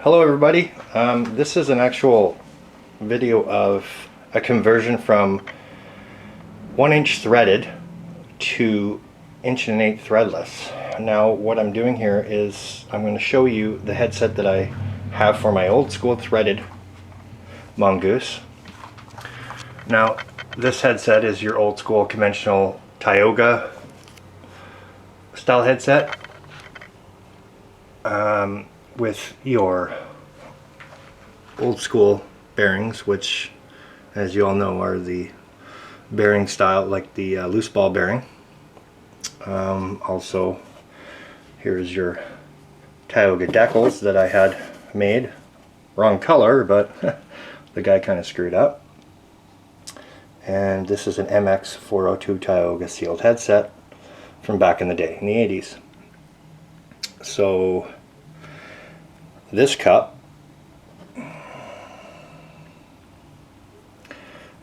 Hello everybody. This is an actual video of a conversion from 1" threaded to 1" threadless. Now what I'm doing here is I'm going to show you the headset that I have for my old school threaded Mongoose. Now this headset is your old school conventional Tioga style headset. With your old school bearings, which as you all know are the bearing style like the loose ball bearing. Also here's your Tioga decals that I had made. Wrong color, but the guy kind of screwed up. And this is an MX402 Tioga sealed headset from back in the day, in the 80s. So this cup,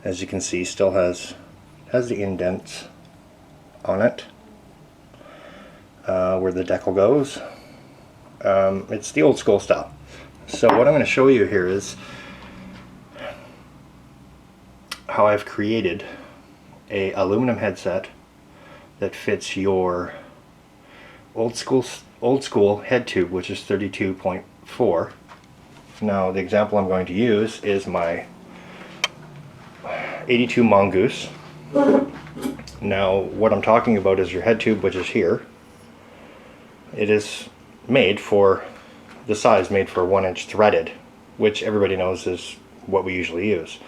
as you can see, still has the indents on it where the decal goes. It's the old school style. So what I'm going to show you here is how I've created a aluminum headset that fits your old school head tube, which is 32.4. Now the example I'm going to use is my 82 Mongoose. Now what I'm talking about is your head tube, which is here. It is made for the size made for 1" threaded, which everybody knows is what we usually use.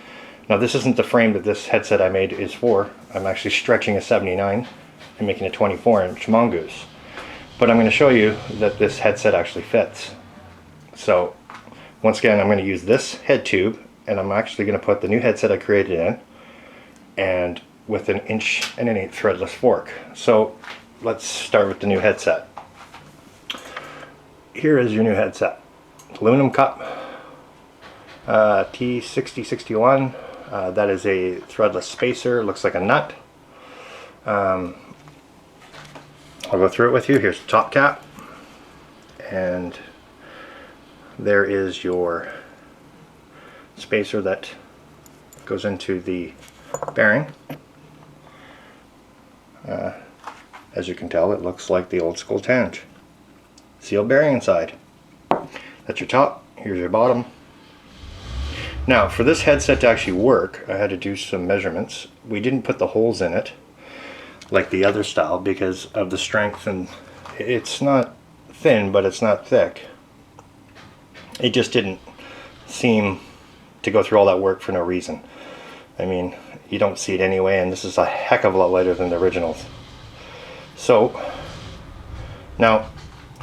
Now this isn't the frame that this headset I made is for. I'm actually stretching a 79 and making a 24" Mongoose. But I'm going to show you that this headset actually fits. So once again, I'm going to use this head tube, and I'm actually going to put the new headset I created in, and with an 1 1/8" threadless fork. So let's start with the new headset. Here is your new headset. Aluminum cup, T6061. That is a threadless spacer. It looks like a nut. I'll go through it with you. Here's the top cap, and there is your spacer that goes into the bearing. As you can tell, it looks like the Old School Tange. Sealed bearing inside. That's your top. Here's your bottom. Now for this headset to actually work, I had to do some measurements. We didn't put the holes in it like the other style because of the strength, and it's not thin but it's not thick. It just didn't seem to go through all that work for no reason. I mean, you don't see it anyway, and this is a heck of a lot lighter than the originals. So now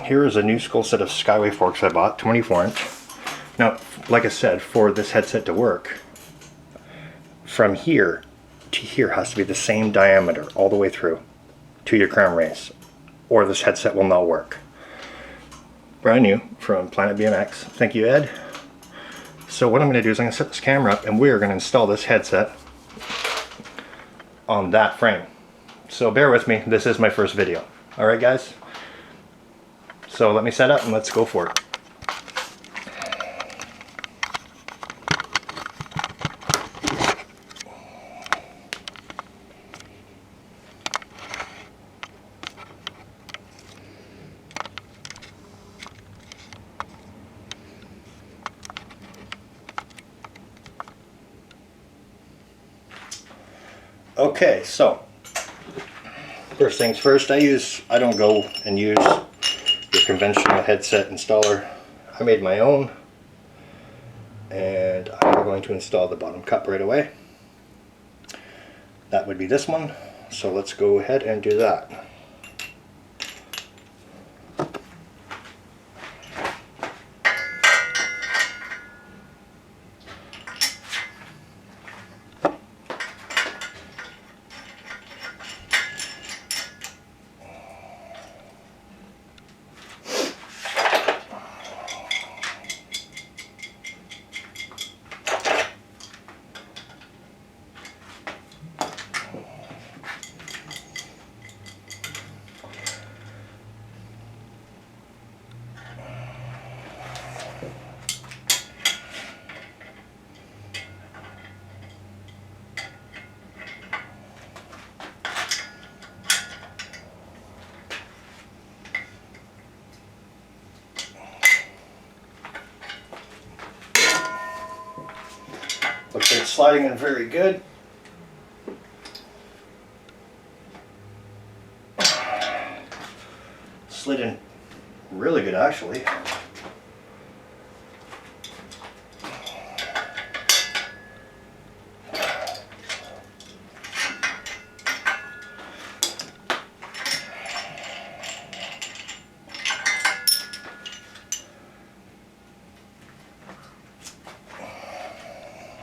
here is a new school set of Skyway forks I bought, 24". Now like I said, for this headset to work, from here to here has to be the same diameter all the way through to your crown race, or this headset will not work. Brand new from Planet BMX. Thank you, Ed. So what I'm going to do is I'm going to set this camera up, and we're going to install this headset on that frame. So bear with me, this is my first video. Alright guys? So let me set up and let's go for it. Okay, so first things first, I don't go and use your conventional headset installer. I made my own, and I'm going to install the bottom cup right away. That would be this one, so let's go ahead and do that. It's sliding in very good. Slid in really good actually.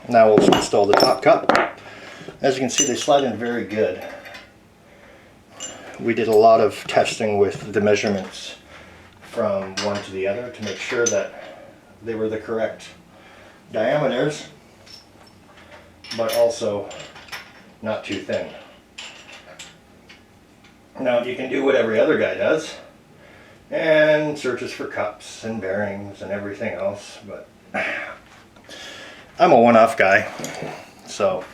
Now we'll install the top cup. As you can see, they slide in very good. We did a lot of testing with the measurements from one to the other to make sure that they were the correct diameters, but also not too thin. Now you can do what every other guy does and searches for cups and bearings and everything else, but I'm a one-off guy, so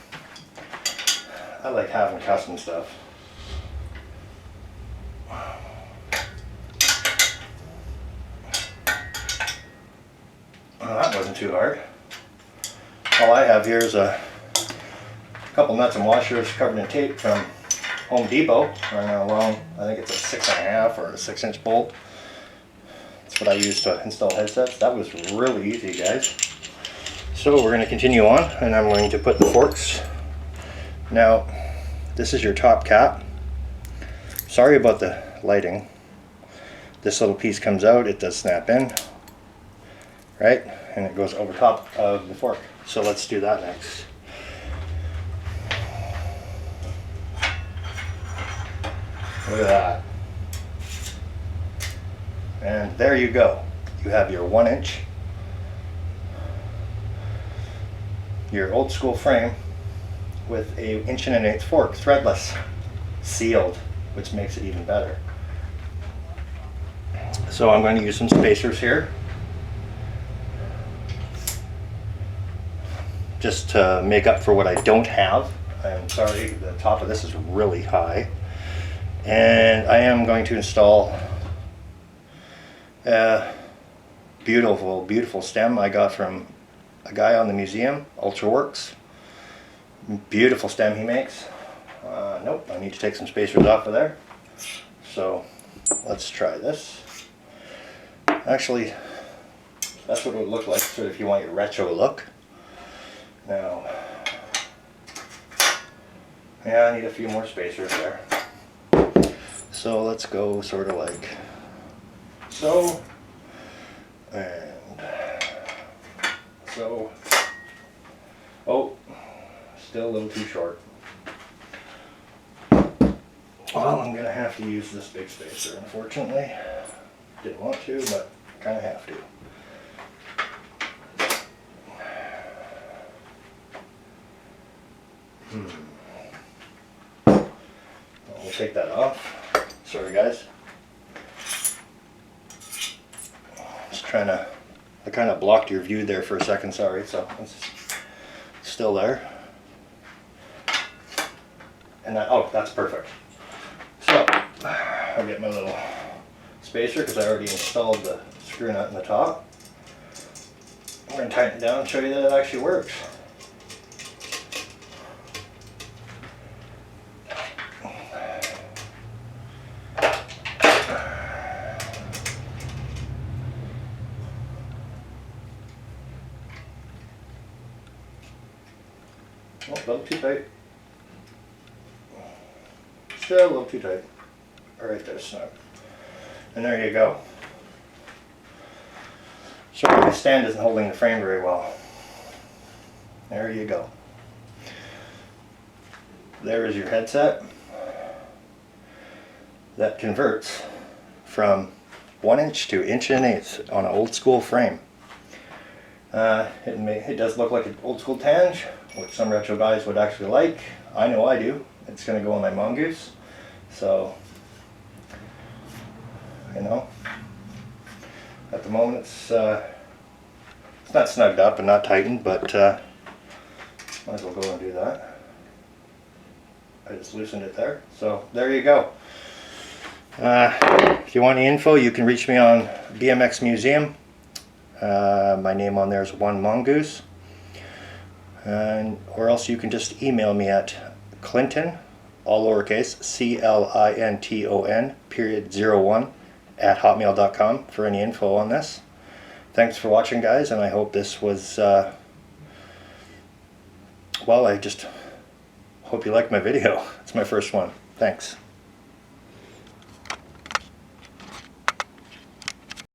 I like having custom stuff. Well, that wasn't too hard. All I have here is a couple nuts and washers covered in tape from Home Depot. Right now along, I think it's a 6.5 or a 6-inch bolt. That's what I use to install headsets. That was really easy, guys. So we're going to continue on, and I'm going to put the forks. Now, this is your top cap. Sorry about the lighting. This little piece comes out, it does snap in, right? And it goes over top of the fork. So let's do that next. Look at that. And there you go. You have your 1-inch, your old school frame with a 1.1/8" fork, threadless, sealed, which makes it even better. So I'm going to use some spacers here, just to make up for what I don't have. I'm sorry, the top of this is really high. And I am going to install a beautiful, beautiful stem I got from a guy on the museum, UltraWorks. Beautiful stem he makes. Nope, I need to take some spacers off of there. So let's try this. Actually, that's what it would look like, sort of if you want your retro look. Now, yeah, I need a few more spacers there. So let's go sort of like so, and so. Oh, still a little too short. Well, I'm going to have to use this big spacer, unfortunately. Didn't want to, but kind of have to. We'll take that off. Sorry, guys. Just trying to, I kind of blocked your view there for a second, sorry. So it's still there. And that, oh, that's perfect. So I'll get my little spacer because I already installed the screw nut in the top. I'm going to tighten it down and show you that it actually works. Oh, a little too tight. Still a little too tight. Alright, there, snug. And there you go. Sorry, my stand isn't holding the frame very well. There you go. There is your headset. That converts from 1-inch to 1.1/8" on an old school frame. It does look like an old school Tange, which some retro guys would actually like. I know I do. It's going to go on my Mongoose. So, you know, at the moment it's not snugged up and not tightened, but might as well go and do that. I just loosened it there. So there you go. If you want any info, you can reach me on BMX Museum. My name on there is One Mongoose. or else you can just email me at Clinton, all lowercase, CLINTON, _01 at hotmail.com for any info on this. Thanks for watching, guys, and I hope this was, well, I just hope you liked my video. It's my first one. Thanks.